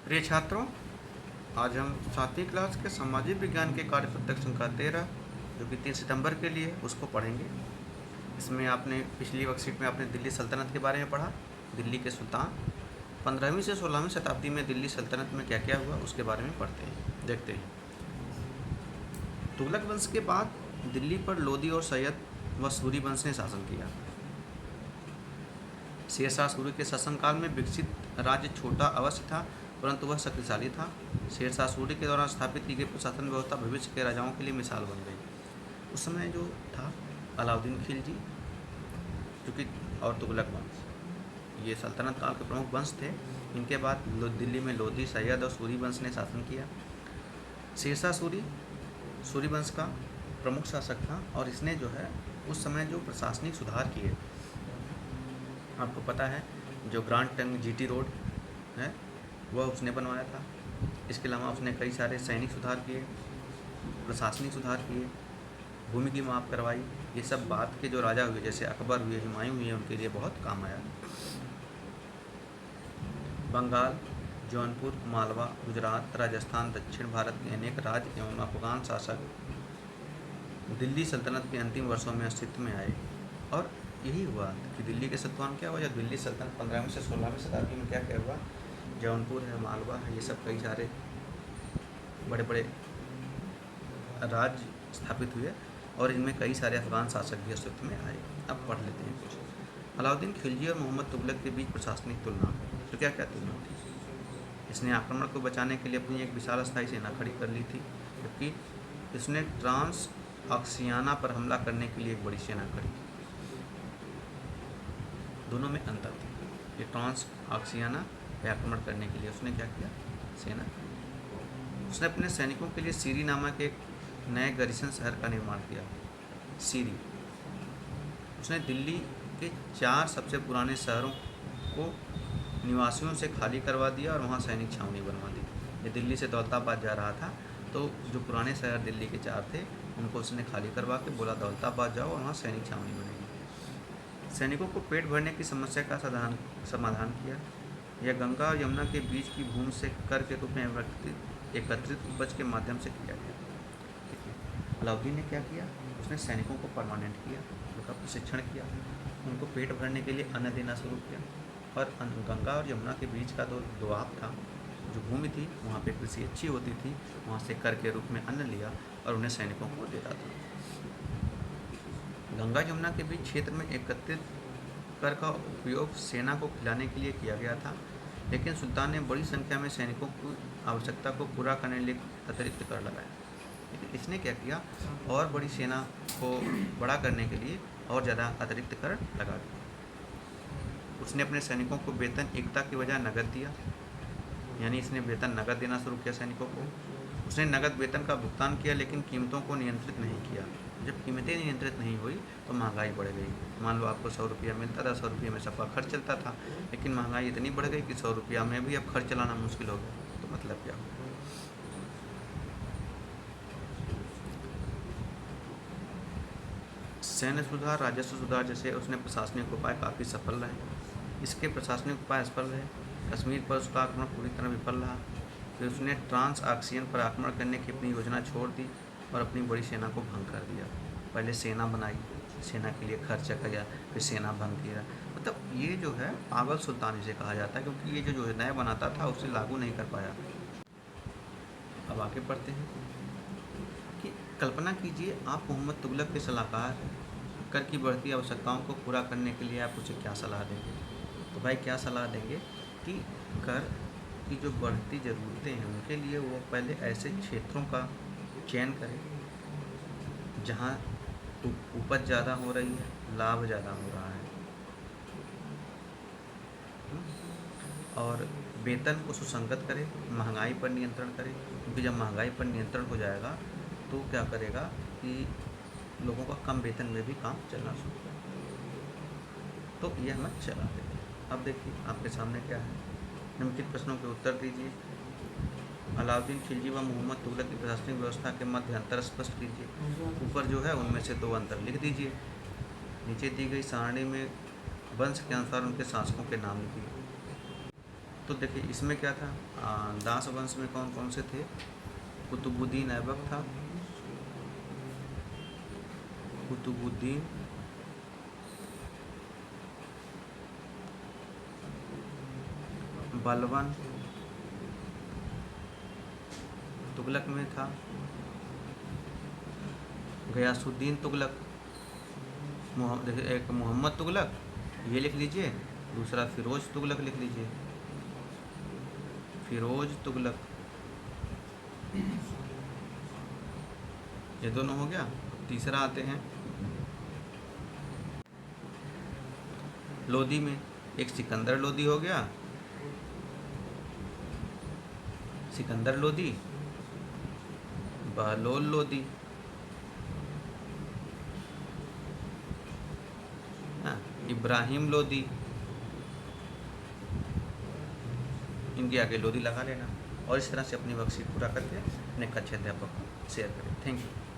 प्रिय छात्रों, आज हम 7वीं क्लास के सामाजिक विज्ञान के कार्य पुस्तक संख्या 13 जो कि 3 सितंबर के लिए उसको पढ़ेंगे। इसमें आपने पिछली वर्कशीट में आपने दिल्ली सल्तनत के बारे में पढ़ा। दिल्ली के सुल्तान 15वीं से 16वीं शताब्दी में दिल्ली सल्तनत में क्या क्या हुआ उसके बारे में पढ़ते हैं, देखते हैं। तुगलक वंश के बाद दिल्ली पर लोदी और सैयद व सूरी वंश ने शासन किया। शेरशाह सूरी के शासनकाल में विकसित राज्य छोटा अवश्य था, परंतु वह शक्तिशाली था। शेरशाह सूरी के दौरान स्थापित की गई प्रशासन व्यवस्था भविष्य के राजाओं के लिए मिसाल बन गई। उस समय जो था अलाउद्दीन खिलजी जो कि और तुगलक वंश, ये सल्तनत काल के प्रमुख वंश थे। इनके बाद दिल्ली में लोदी, सैयद और सूरी वंश ने शासन किया। शेरशाह सूरी वंश का प्रमुख शासक था और इसने जो है उस समय जो प्रशासनिक सुधार किए, आपको पता है जो ग्रांड टंग जीटी रोड है वह उसने बनवाया था। इसके अलावा उसने कई सारे सैनिक सुधार किए, प्रशासनिक सुधार किए, भूमि की माप करवाई। ये सब बाद के जो राजा हुए जैसे अकबर हुए, हुमायूं हुए, उनके लिए बहुत काम आया। बंगाल, जौनपुर, मालवा, गुजरात, राजस्थान, दक्षिण भारत के अनेक राज्य एवं अफगान शासक दिल्ली सल्तनत के अंतिम वर्षों में अस्तित्व में आए। और यही हुआ कि दिल्ली के सत्तान क्या हुआ, जब दिल्ली सल्तनत 15वीं से 16वीं शताब्दी में क्या क्या हुआ, जौनपुर है, मालवा है, ये सब कई सारे बड़े बड़े राज्य स्थापित हुए और इनमें कई सारे अफगान शासक भी अस्तित्व में आए। अब पढ़ लेते हैं कुछ। अलाउद्दीन खिलजी और मोहम्मद तुगलक के बीच प्रशासनिक तुलना। तो क्या क्या तुलना थी? इसने आक्रमण को बचाने के लिए अपनी एक विशाल स्थायी सेना खड़ी कर ली थी, जबकि इसने ट्रांस ऑक्सियाना पर हमला करने के लिए एक बड़ी सेना खड़ी की। दोनों में अंतर था। ये ट्रांस ऑक्सियाना पर आक्रमण करने के लिए उसने क्या किया, सेना। उसने अपने सैनिकों के लिए सीरी नामक एक नए गरीसन शहर का निर्माण किया। सीरी, उसने दिल्ली के 4 सबसे पुराने शहरों को निवासियों से खाली करवा दिया और वहाँ सैनिक छावनी बनवा दी। ये दिल्ली से दौलताबाद जा रहा था, तो जो पुराने शहर दिल्ली के 4 थे उनको उसने खाली करवा के बोला दौलताबाद जाओ और वहाँ सैनिक छावनी बनेगी। सैनिकों को पेट भरने की समस्या का समाधान किया। यह गंगा और यमुना के बीच की भूमि से कर के रूप में एकत्रित उपज के माध्यम से किया गया। अलाउद्दीन ने क्या किया, उसने सैनिकों को परमानेंट किया, उनका प्रशिक्षण किया, उनको पेट भरने के लिए अन्न देना शुरू किया और गंगा और यमुना के बीच का जो दोआब था, जो भूमि थी, वहाँ पे कृषि अच्छी होती थी, वहाँ से कर के रूप में अन्न लिया और उन्हें सैनिकों को देता था। गंगा यमुना के बीच क्षेत्र में एकत्रित कर का उपयोग सेना को खिलाने के लिए किया गया था, लेकिन सुल्तान ने बड़ी संख्या में सैनिकों की आवश्यकता को पूरा करने के लिए अतिरिक्त कर लगाया। लेकिन इसने क्या किया, और बड़ी सेना को बड़ा करने के लिए और ज़्यादा अतिरिक्त कर लगा दिया। उसने अपने सैनिकों को वेतन एकता की बजाय नगद दिया, यानी इसने वेतन नगद देना शुरू किया सैनिकों को। उसने नगद वेतन का भुगतान किया, लेकिन कीमतों को नियंत्रित नहीं किया। जब कीमतें नियंत्रित नहीं हुई तो महंगाई बढ़ गई। मान लो आपको 100 रुपया मिलता था, 100 रुपये में सबका खर्च चलता था, लेकिन महंगाई इतनी बढ़ गई कि 100 रुपया में भी अब खर्च चलाना मुश्किल हो गया। तो मतलब क्या हो, सैन्य सुधार, राजस्व सुधार जैसे उसने प्रशासनिक उपाय काफ़ी सफल रहे। इसके प्रशासनिक उपाय असफल रहे। कश्मीर पर उसका आक्रमण पूरी तरह विफल रहा। फिर उसने ट्रांस ऑक्सियन पर आक्रमण करने की अपनी योजना छोड़ दी और अपनी बड़ी सेना को भंग कर दिया। पहले सेना बनाई, सेना के लिए खर्चा किया, फिर सेना भंग किया। मतलब ये जो है पागल सुल्तान इसे कहा जाता है, क्योंकि ये जो योजनाएं बनाता था उसे लागू नहीं कर पाया। अब आगे बढ़ते हैं कि कल्पना कीजिए आप मोहम्मद तुगलक के सलाहकार, कर की बढ़ती आवश्यकताओं को पूरा करने के लिए आप उसे क्या सलाह देंगे? तो भाई क्या सलाह देंगे कि कर की जो बढ़ती ज़रूरतें हैं उनके लिए वो पहले ऐसे क्षेत्रों का चयन करें जहाँ उपज ज़्यादा हो रही है, लाभ ज़्यादा हो रहा है, और वेतन को सुसंगत करे, महंगाई पर नियंत्रण करे। क्योंकि जब महंगाई पर नियंत्रण हो जाएगा तो क्या करेगा कि लोगों का कम वेतन में भी काम चलना शुरू करेगा। तो यह हमें चला देगा। अब देखिए आपके सामने क्या है, निम्नलिखित प्रश्नों के उत्तर दीजिए। अलाउद्दीन खिलजी व मोहम्मद तुगलक की प्रशासनिक व्यवस्था के मध्य अंतर स्पष्ट कीजिए। ऊपर जो है उनमें से 2 अंतर लिख दीजिए। नीचे दी गई सारणी में वंश के अनुसार उनके शासकों के नाम लिखिए। तो देखिए इसमें क्या था, दास वंश में कौन कौन से थे? कुतुबुद्दीन ऐबक था, कुतुबुद्दीन बलवन तुगलक में था, गयासुद्दीन तुगलक, देखिए एक मोहम्मद तुगलक ये लिख लीजिए, दूसरा फिरोज तुगलक लिख लीजिए, फिरोज तुगलक, ये दोनों हो गया। तीसरा आते हैं लोदी में, एक सिकंदर लोदी हो गया, सिकंदर लोदी, बहलोल लोदी, इब्राहिम लोदी, इनके आगे लोदी लगा लेना और इस तरह से अपनी वर्कशीट पूरा करके अपने कक्षा अध्यापक को शेयर करें। Thank you.